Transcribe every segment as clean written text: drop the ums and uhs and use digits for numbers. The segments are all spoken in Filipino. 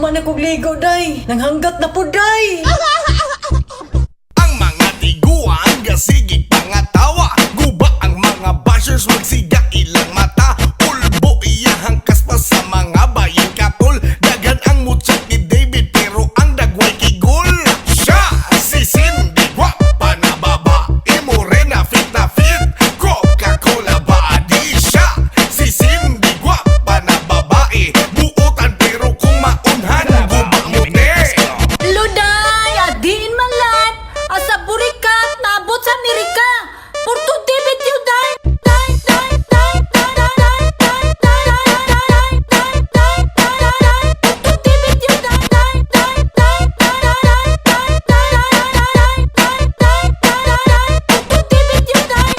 Paghuman na kong ligo, day. Nanghanggat na po, day. Ang mga tiguan, gasigig pangatawa. Guba ang mga bashers, magsiga ilang mata. Ulbo iyahang kaspa sa mga bayan katol. Dagan ang mutsak ni David pero ang dagway kigol. Siya, si Cindy, gwapa na babae, morena fit na fit, Coca-Cola body. Siya, si Cindy, gwapa na babae, buutan pero kung maunhan, guba mo Luday, adiin malat, asa burikat, nabot sa Amerika. Porto David you die.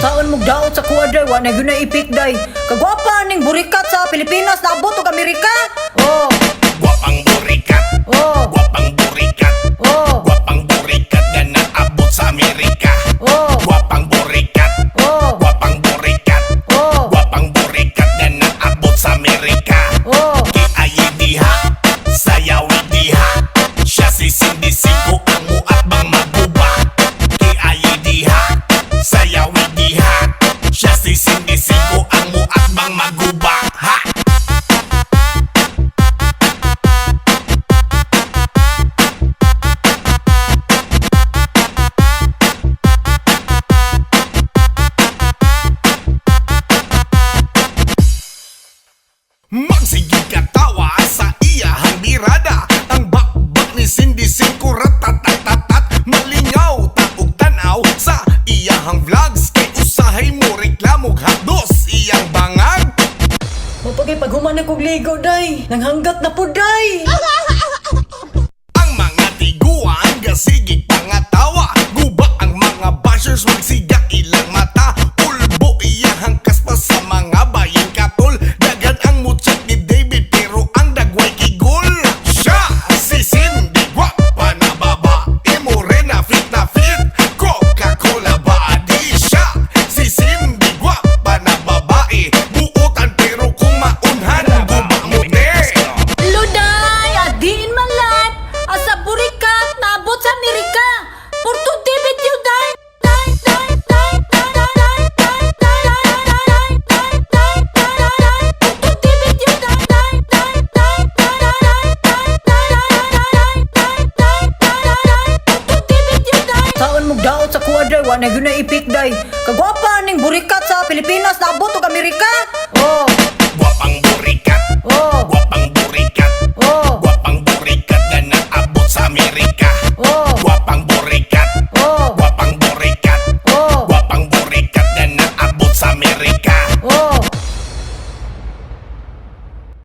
Saan mong sa kuwa, day. Wa na yun na ipik, day. Kagwapa ning burikat sa Pilipinas, naabot o Amerika. Oh, Gwapang burikat, oh, gwapang burikat, oh, gwapang burikat nga naabot sa Amerika. oh, Gwapang burikat, oh, gwapang burikat, oh, gwapang burikat nga naabot sa Amerika. oh. Kiayi diha, sayawi diha, siya si Cindy Cinco ang muat bang maguba. Kiayi diha, sayawi diha, siya si Cindy Cinco ang muat bang maguba. Ha! Magsigig katawa sa iyahang birada. Ang bakbak ni Cindy Cinco ratatatatat. Malingaw taog tanaw sa iyahang vlogs. Kay usahay mo reklamog hados iyang bangag. Mapagay paghuman na kong ligo, day. Nanghanggat na po, day. Ang mga tiguan, gasigig pangatawa. Guba ang mga bashers, magsiga ilang mata. Ulbo iyahang kaspa sa mga bayan katol. Dagan ang mutsak ni David pero ang dagway kigol. Siya, si Cindy, gwapa na babae, morena fit na fit, Coca-Cola body. Siya, si Cindy, gwapa na babae, buutan pero kung maunhan, guba mo Luday, adiin malat, asa burikat, nabot sa Amerika. Porto David you die. Saan mong sa kuwa, day. Wa na yun na ipik, day. Kagwapa ning burikat sa Pilipinas, naabot o Amerika. Oh, Gwapang burikat, oh,